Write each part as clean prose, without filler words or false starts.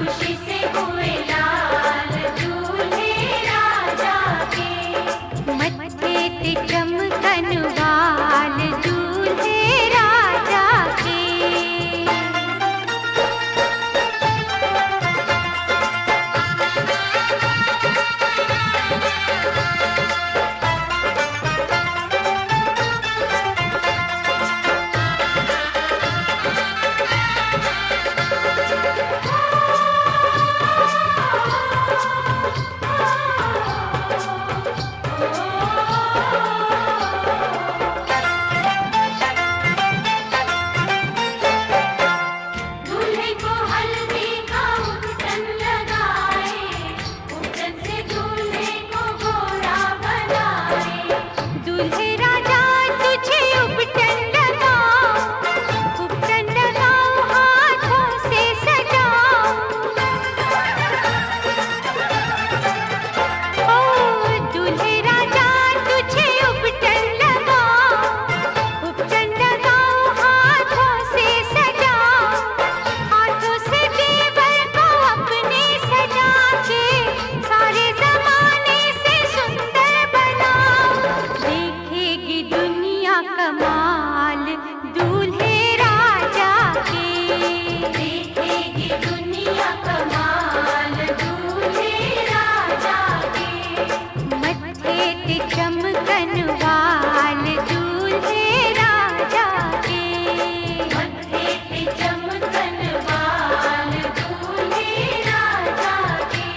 खुशी से हुए लाल दूल्हे राजा के। मत्थे ते चमकन वाल दूल्हे राजा के। दूल्हे को हल्दी का उपटन लगाए, उपटन से दूल्हे को घोड़ा बनाए। दूल्हे राजा तुझे उपटन लगाओ, उपटन लगाओ हाथों से सजाओ। ओ दूल्हे राजा तुझे उपटन लगाओ, उपटन लगाओ हाथों से सजाओ। हाथों से देवर को अपने सजा के सारे जमाने से सुंदर बनाओ। देखेगी दुनिया कमाल दूल्हे राजा के। देखेगी दुनिया कमाल दूल्हे राजा के। मत्थे ते चमकन वाल दूल्हे राजा के। मत्थे पे चमकन वाल दूल्हे राजा के।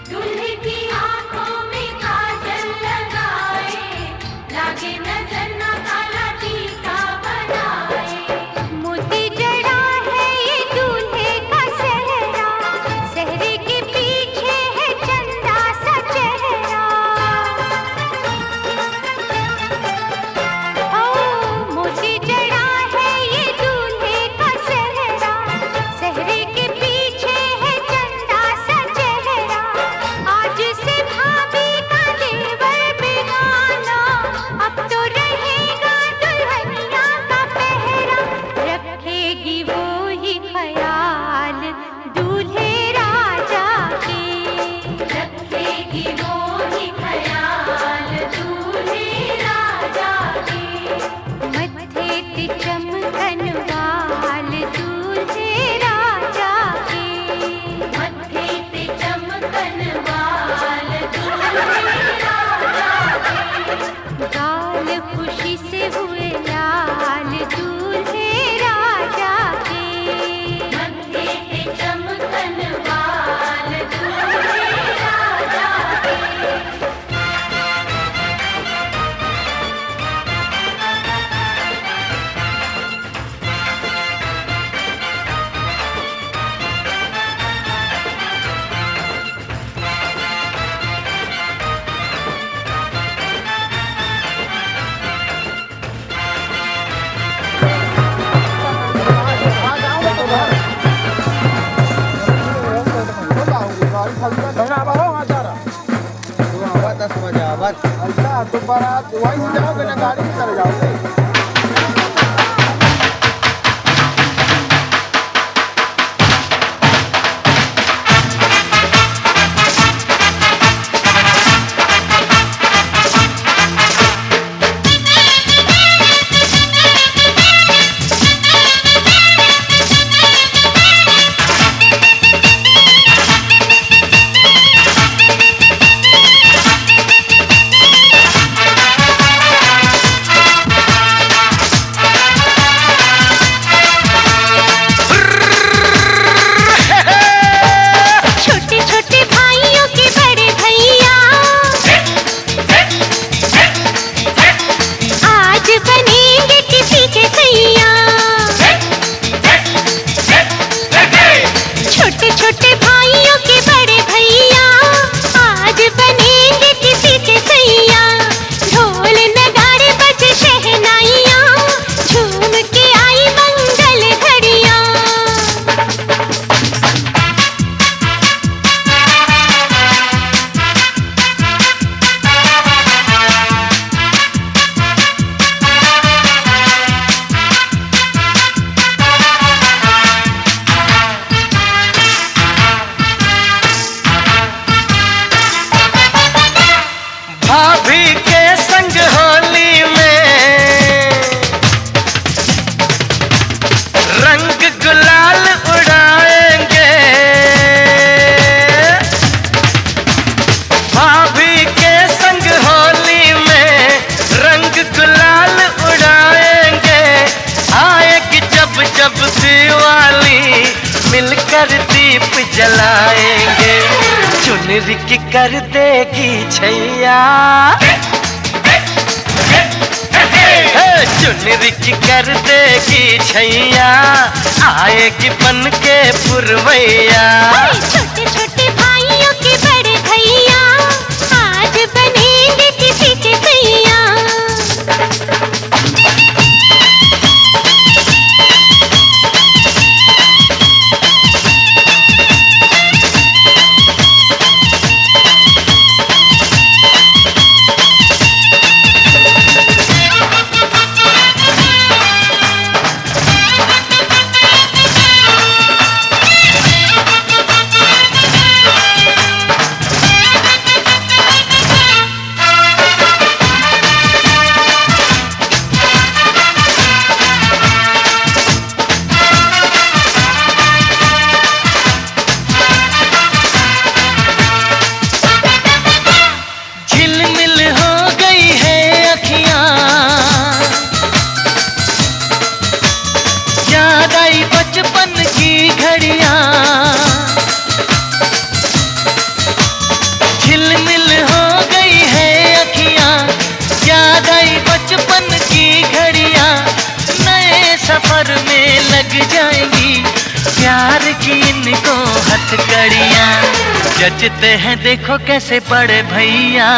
दूल्हे की आंखों में काजल लगाए, लागे नजर न काला टीका बनाए। मोती जड़ा है ये दूल्हे का सेहरा, सेहरे के पीछे है चंदा सा चेहरा। ओ मोती जड़ा है ये दूल्हे का सेहरा, सेहरे के पीछे है चंदा सा चेहरा। आज से भाभी का देवर बेगाना, अब तो रहेगा दुल्हनिया का पहरा। रखेगी वो ही ख्याल दूल्हे राजा के। रखेगी वो ही ख्याल दूल्हे राजा के। मत्थे ते चमकन वाल दूल्हे राजा के। मत्थे पे चमकन वाल दूल्हे राजा के। गाल खुशी से हुए लाल दूल्हे राजा के। मत्थे पे चमकन वाल दूल्हे राजा के। अच्छा तो बारात वहीं से जाओगे ना, गाड़ी से चले जाओगे? जलाएंगे, चुनरी की कर देगी छैया, चुनरी की कर देगी छैया, आएगी बन के पुरवैया। छोटे छोटे भाइयों के बड़े भैया आज बनेंगे किसी के भैया। बचपन की घड़ियां झिलमिल हो गई है अखियां, याद आई बचपन की घड़ियां, नए सफर में लग जाएंगी प्यार की इनको हथकड़ियां। जचते हैं देखो कैसे बड़े भैया,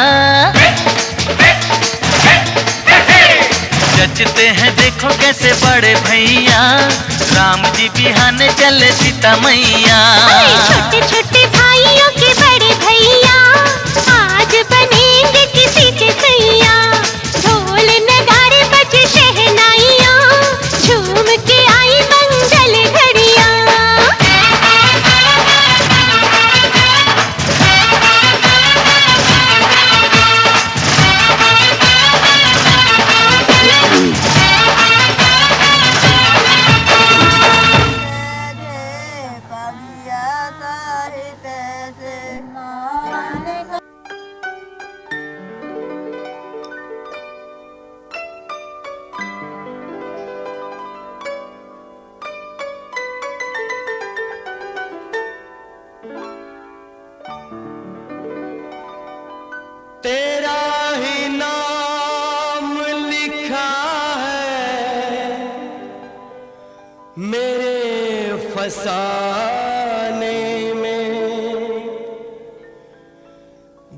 जचते हैं देखो कैसे बड़े भैया, राम जी बिहाने चले सीता मैया। छोटे छोटे भाइयों के बड़े भैया आज बनेंगे किसी के सैया। ढोल नगाड़े बजे शहनाइयाँ, झूम के आई मंगल घड़ियाँ। तेरा ही नाम लिखा है मेरे फसाने में,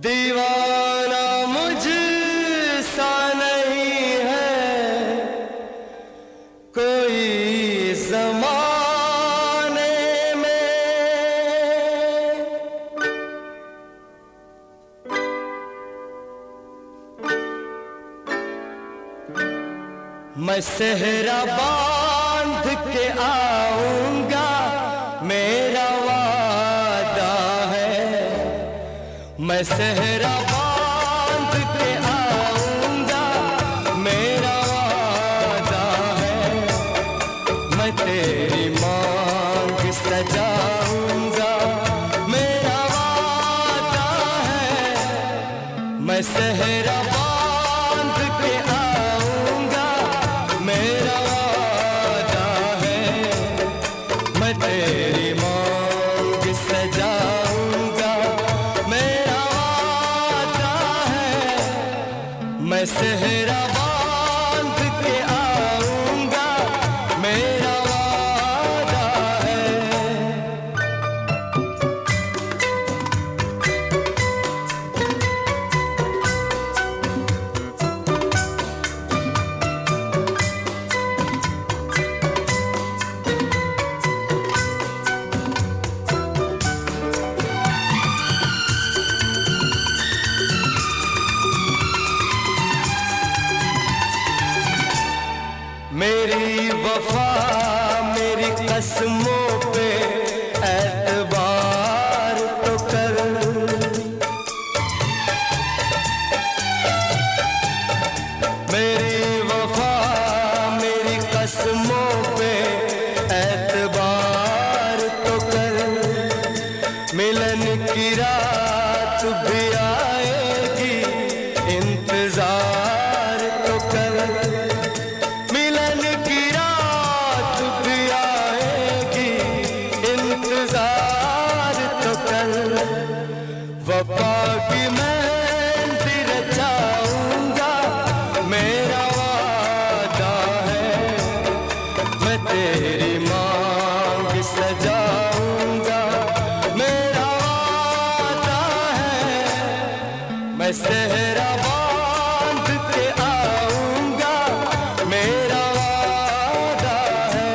दीवाना मुझसा नहीं है कोई ज़माने में। मैं सेहरा बांध के आऊंगा मेरा वादा है, मैं सेहरा बांध के आऊंगा मेरा वादा है, मैं तेरी मांग सजाऊंगा मेरा वादा है, मैं सेहरा बांध के आऊंगा मेरा वादा है, मैं तेरी मांग सजाऊंगा मेरा वादा है, मैं सेहरा बांध के आऊंगा मेरा वादा है। मेरी वफा मेरी कसमों पे एतबार तो कर, मेरी वफा मेरी कसमों पे एतबार तो कर, मिलन की रात भी आएगी इंतजार तो कर, मिलन की रात भी आएगी इंतजार वफा की मेहंदी रचाऊंगा, मेरा वादा है। मैं तेरी मांग सजाऊंगा, मेरा वादा है। मैं सेहरा बांध के आऊंगा, मेरा वादा है।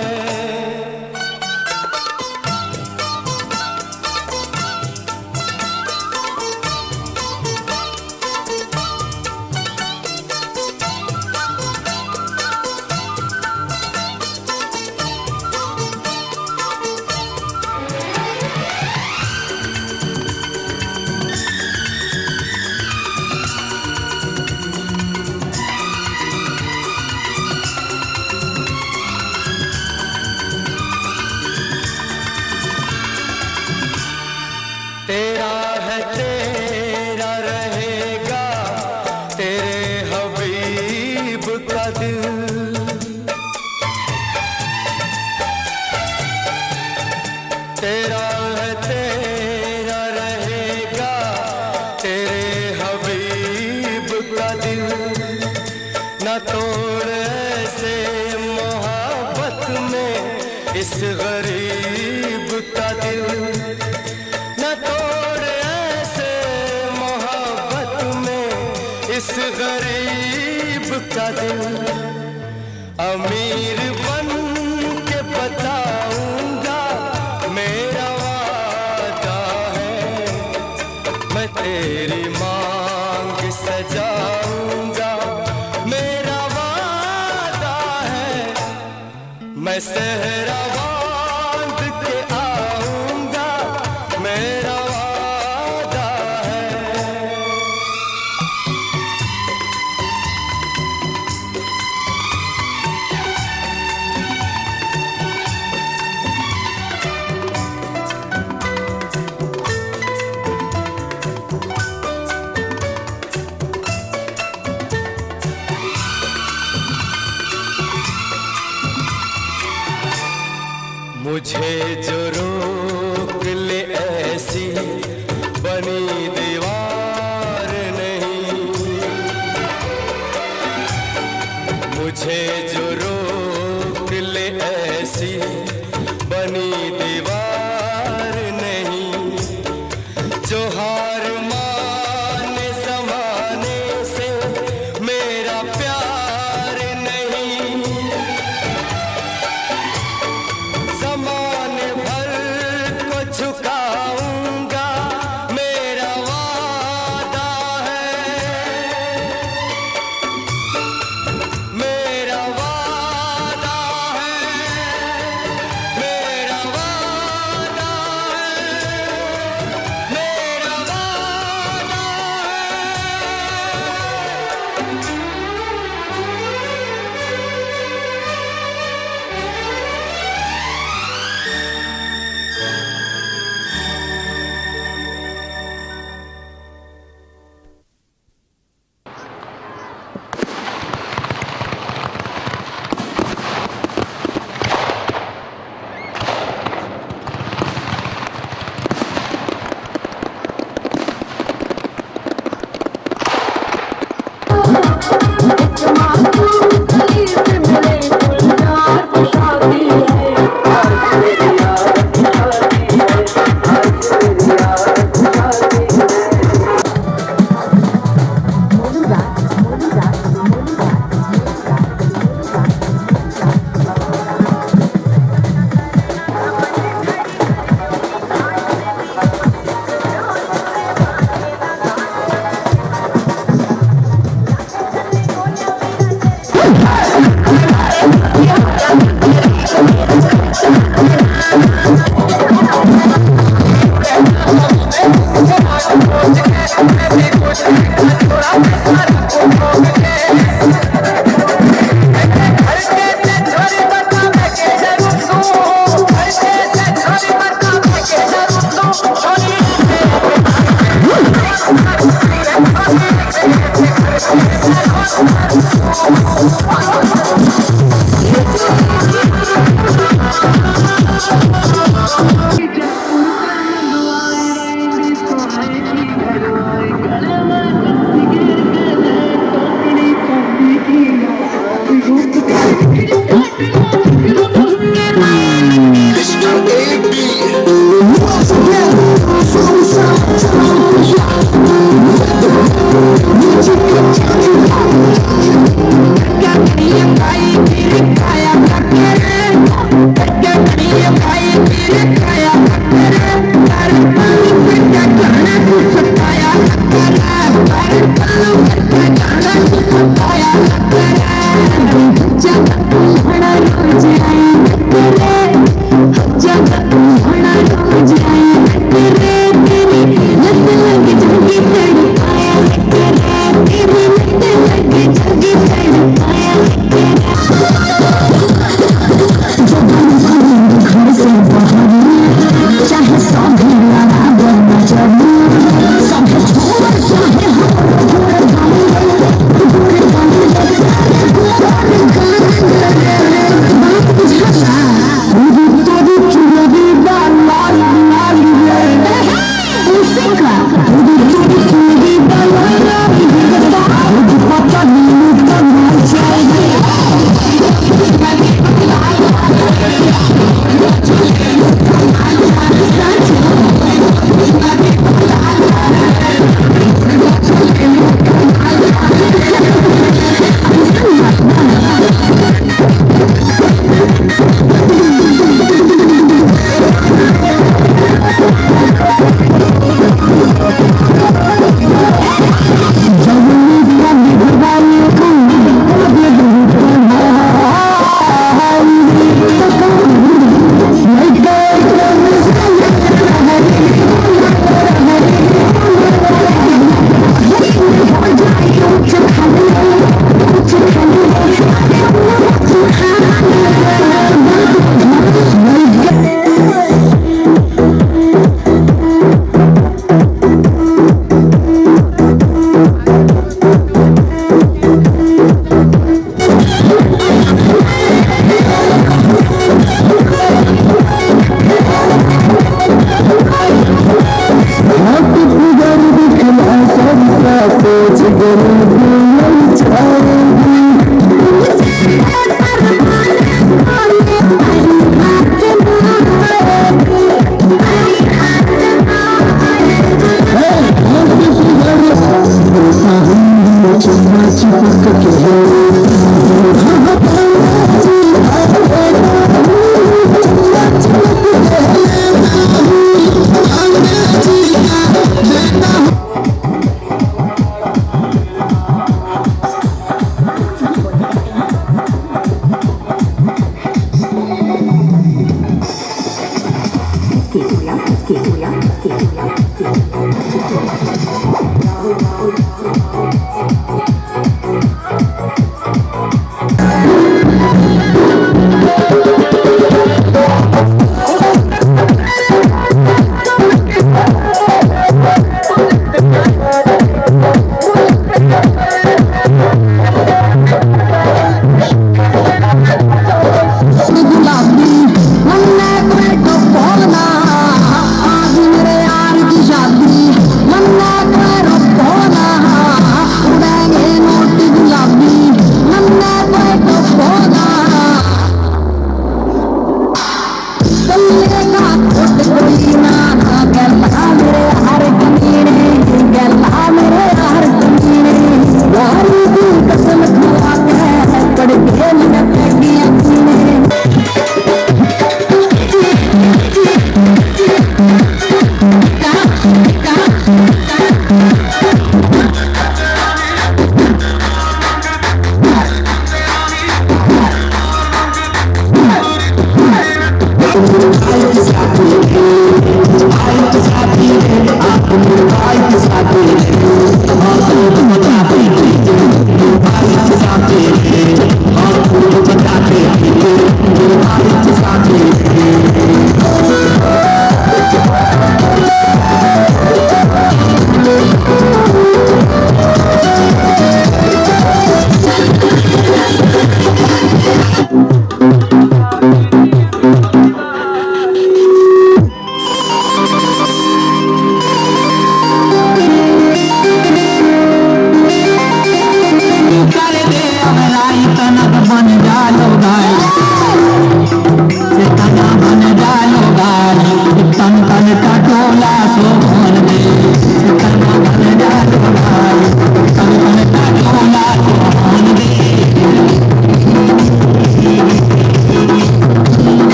तेरा है तेरा रहेगा, तेरे हबीब का दिल। तेरा है तेरा रहेगा, तेरे हबीब का दिल। न तोड़ ऐसे मोहब्बत में इस गरीब का दिल। न तोड़ ऐसे मोहब्बत में इस गरीब का दिल। अमीर बन के बताऊंगा, मेरा वादा है। मैं तेरी मांग सजाऊंगा, मेरा वादा है। मैं सेहरा बांध के आऊंगा, मेरा वादा है। मुझे जो रोक ले ऐसी बनी दीवार नहीं। मुझे जो रोक ले ऐसी बनी दीवार नहीं। जो हार माने ज़माने से मेरा प्यार नहीं। ज़माने भर को झुकाऊंगा, मेरा वादा है। मेरा वादा है, मेरा वादा है, मेरा वादा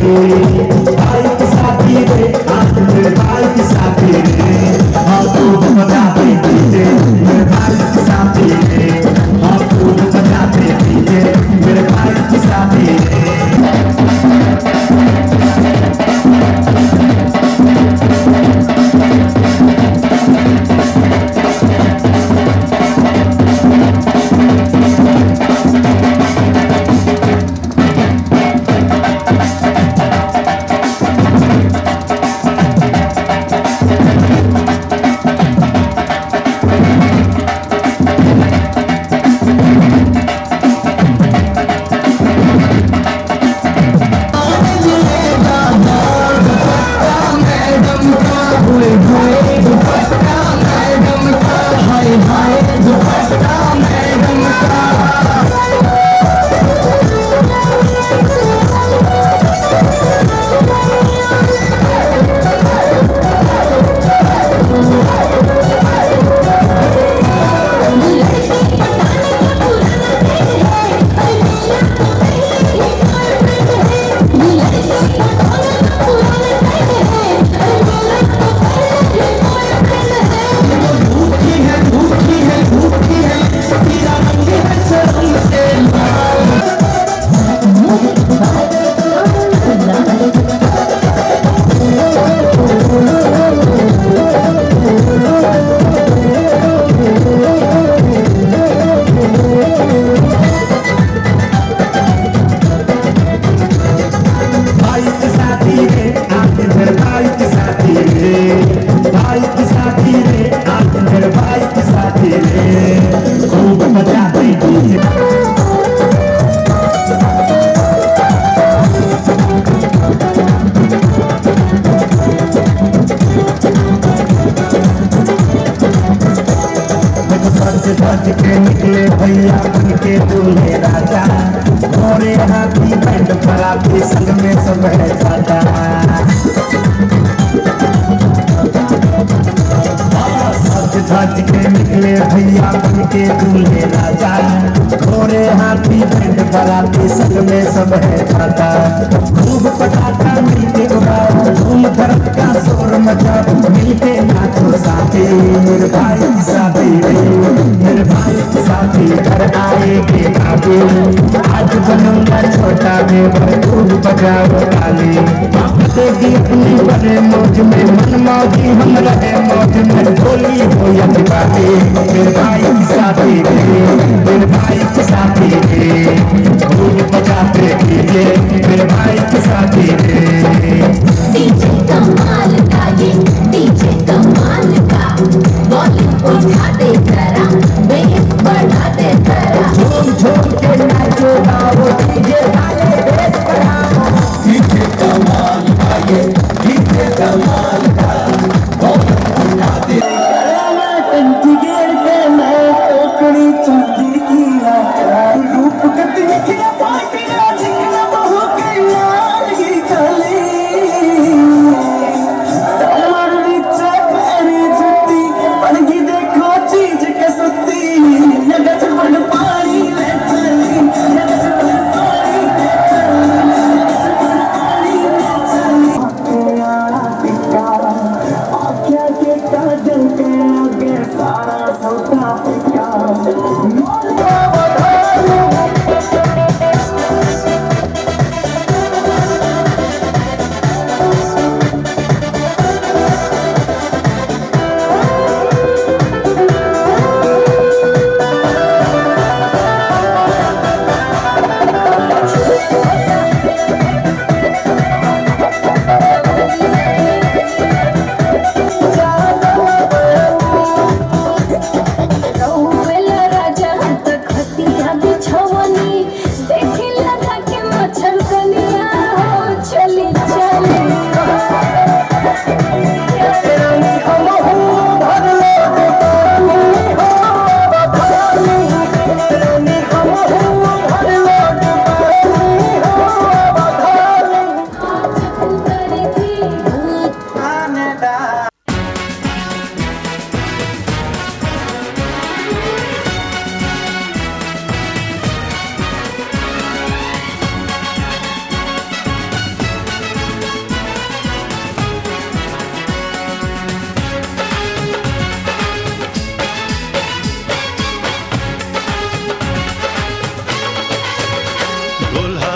भाई की शादी रे आज मेरे भाई की शादी रे हाँ खूब बजाते डीजे मेरे भाई की शादी रे हाँ खूब बजाते डीजे मेरे भाई की शादी रे सज के निकले भैया बन के दूल्हे राजा घोड़े हाथी बैंड बराती संग में सब है दादा सज धज के निकले भैया बन के दूल्हे राजा घोड़े हाथी बैंड बराती संग में सब है दादा खूब पटाखा मिलके उड़ाओ धूम धड़क का शोर मचाओ मिलके नाचो साथी मेरे भाई की शादी रे मेरे भाई की शादी घर आएगी बाबू आज बनूंगा छोटा देवर खूब बजाओ ताली देगी अपनी बड़े मौज में मन मौजी हम रहे मौज में होली हो या दिवाली मेरे भाई की शादी रे मेरे भाई की शादी रे खूब बजाते डीजे मेरे भाई की शादी रे डीजे कमाल का ये डीजे कमाल का वॉल्यूम उठा दे जरा बेस बढ़ा दे जरा झूम झूम के नाचो गाओ डीजे वाले बेस बढ़ाओ डीजे कमाल का ये डीजे कमाल का वॉल्यूम उठा दे कंठी गेर के मैं टोकरी चांदी की रूप कतनी किया पार्टी जिकना बहु के लाल की काली तलवार नीचे पैरी जुती बनगी देखो चीज के सत्ती ये गजबन पानी में चली ये गजबन पानी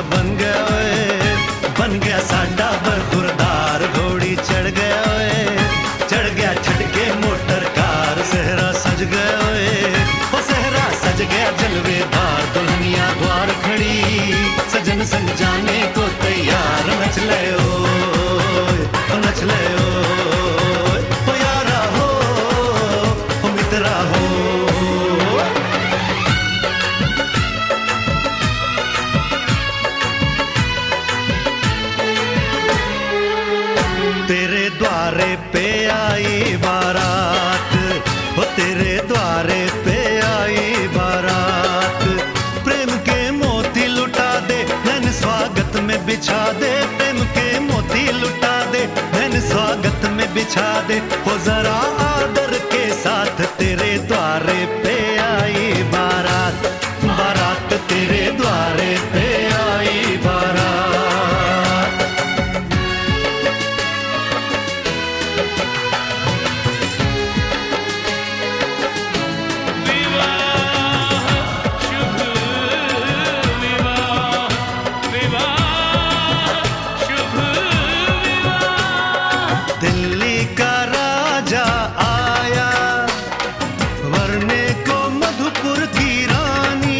बन गया ओए, बन गया साडा बरखुरदार। घोड़ी चढ़ गया ओए, चढ़ गया छटके मोटर कार। सहरा सज गया ओए, ओ सहरा सज गया जलवेदार। दुल्हनिया द्वार खड़ी, सजन संग जाने को तैयार। नच ले ओए, ओ नच ले ओए, ओ यारा हो, ओ मित्रा हो। तेरे द्वारे पे आई बारात, ओ तेरे द्वारे पे आई बारात। प्रेम के मोती लुटा दे, नैन स्वागत में बिछा दे। प्रेम के मोती लुटा दे, नैन स्वागत में बिछा दे। हो जरा आदर के साथ तेरे द्वारे पे आई बारात। बारात तेरे द्वारे पे आई बारात। दिल्ली का राजा आया, वरने को मधुपुर की रानी।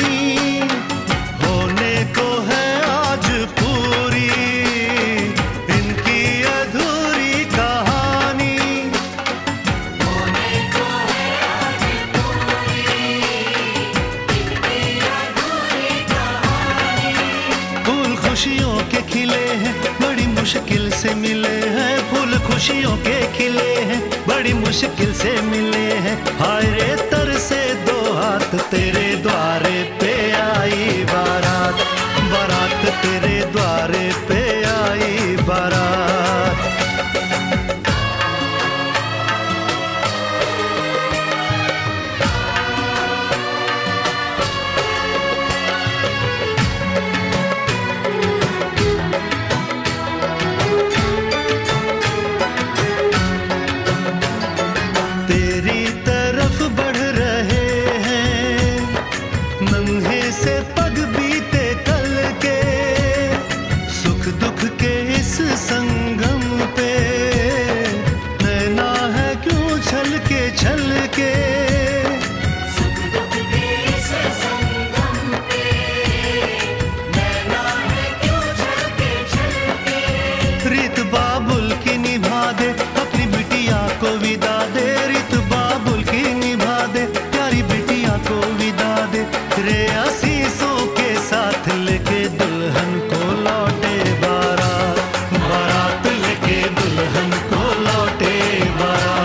होने को है आज पूरी इनकी अधूरी कहानी। होने को है आज पूरी इनकी अधूरी कहानी। फूल खुशियों के खिले हैं, बड़ी मुश्किल से मिले हैं। फूल खुशियों के खिले हैं, बड़ी मुश्किल से मिले हैं। हाय रे तर से दो हाथ, तेरे द्वारे पे आई बारात। बारात तेरे द्वारे पे आई बारात। तेरी तरफ बढ़ रहे हैं नन्हे से पग बीते कल के। सुख दुख के इस संगम पे नैना है क्यों छल के। सुख दुख के इस संगम पे नैना है क्यों छल के। रीत बाबुल की निभा दे, अपनी बिटिया को विदा दे। रीत बाबुल की निभा दे, प्यारी बिटिया को विदा दे। रे आशीषों के साथ लेके दुल्हन को लौटे बारात। बारात लेके दुल्हन को लौटे बारात।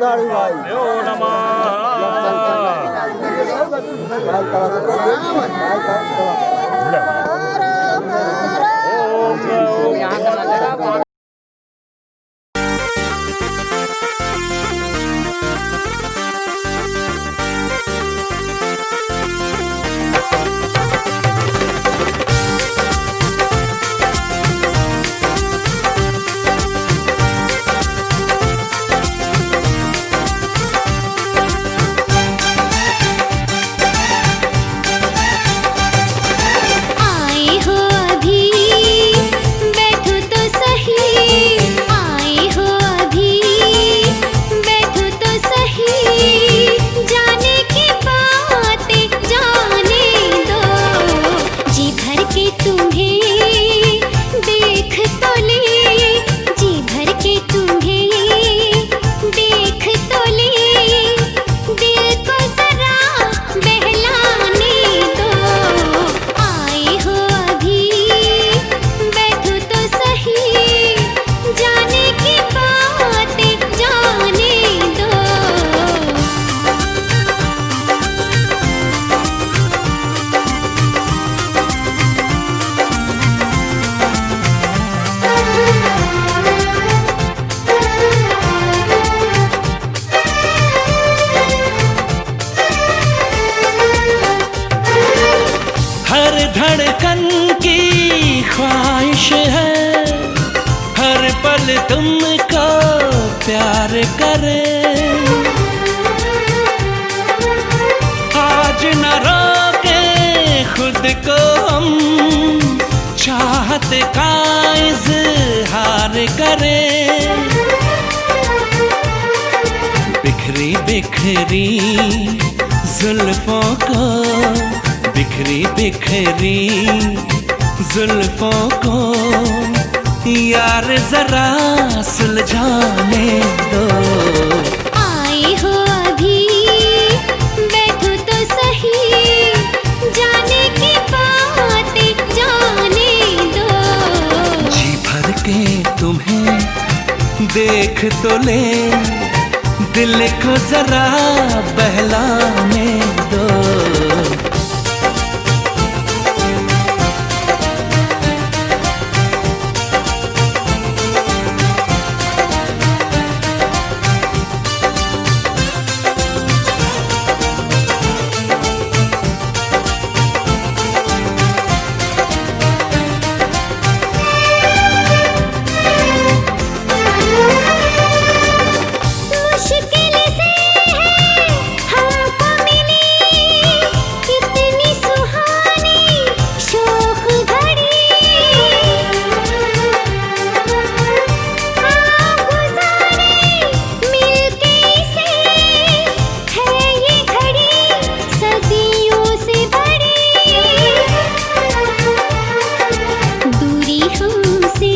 साड़ी भाई आए हो अभी बैठो तो सही, आए हो अभी बैठो तो सही, जाने की बातें जाने दो, जी भर के तुम्हें देख तो ले, जी भर के तुम्हें देख तो ले, दिल को जरा बहलाने दो, आए हो अभी बैठो तो सही, जाने की बातें जाने दो। हर धड़कन की ख्वाहिश है, हर पल तुमको प्यार करे, आज न रोके खुद को हम, चाहत का इजहार करें, बिखरी बिखरी जुल्फों को, बिखरी बिखरी जुल्फों को यार जरा सुलझाने दो, आए हो अभी बैठो तो सही, जाने की बातें जाने दो, जी भर के तुम्हें देख तो ले, दिल को जरा बहलाने दो। मुश्किल से है हमको मिली कितनी सुहानी शोख घड़ी, हाँ गुजारे मिलके से है ये घड़ी सदियों से बड़ी, दूरी हमसे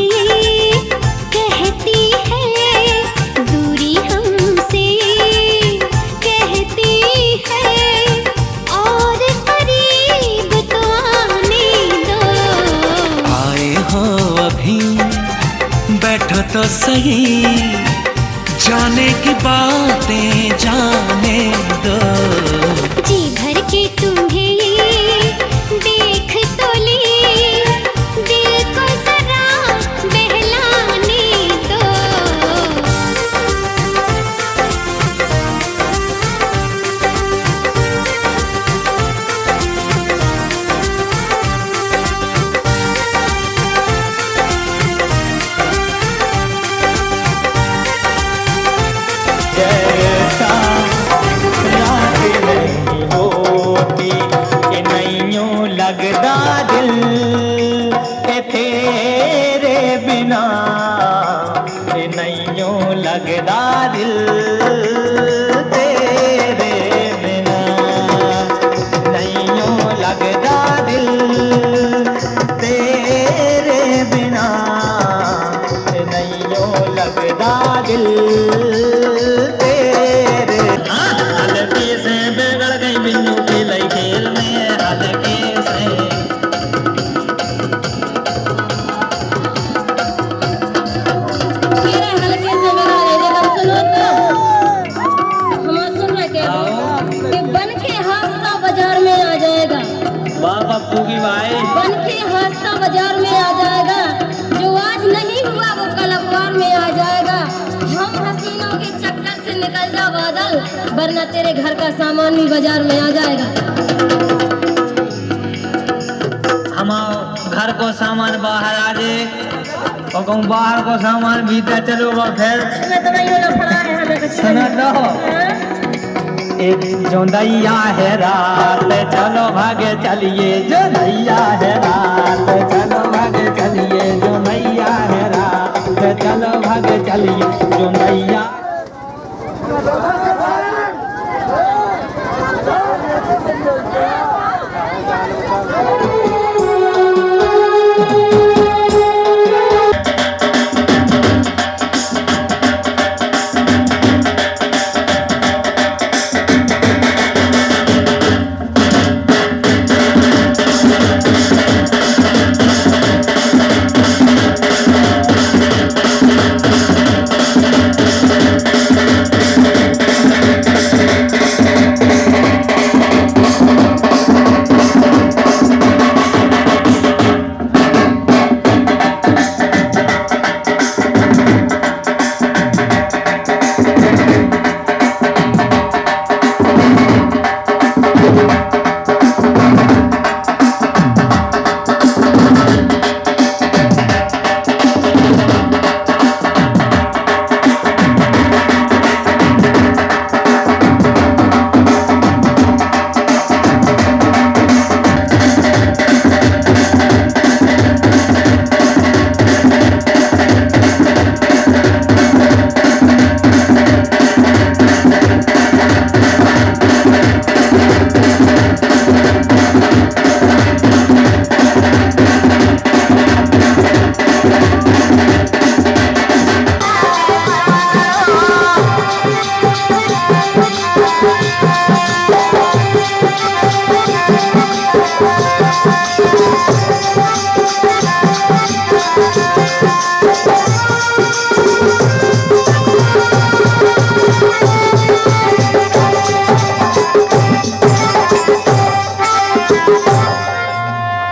कहती है, दूरी हमसे कहती है, और करीब तो आने दो, आए हो अभी बैठो तो सही, जाने की बातें जाने दो, जी भर के तुम्हें देख तो ले, दिल को जरा बहलाने दो। जैसा रात नहीं होती कि नैयों लगदा दिल, के तेरे बिना कि नैयों लगदा दिल, तेरे बिना नैयों लगदा दिल, तेरे बिना नैयों लगदा दिल, तेरे हल्के से बिगड़ गई बिन्नू की लई खेल में, हल्के से मेरे हल्के से बिगड़ गई, देखो सुनो तो होगी भाई। बन के हादसा बाजार में आ जाएगा, जो आज नहीं हुआ वो कल अखबार में आ जाएगा। हम हसीनों के चक्कर से निकल जा बादल, वरना तेरे घर का सामान भी बाजार में आ जाएगा। हम घर को सामान बाहर आ जाए और कहूँ बाहर को सामान भीतर चलो फिर सुना लो। एक जो नैया है रात चलो भागे चलिए, जो नैया है रात चलो भागे चलिए, जो नैया है रात चलो भागे चलिए, जो नैया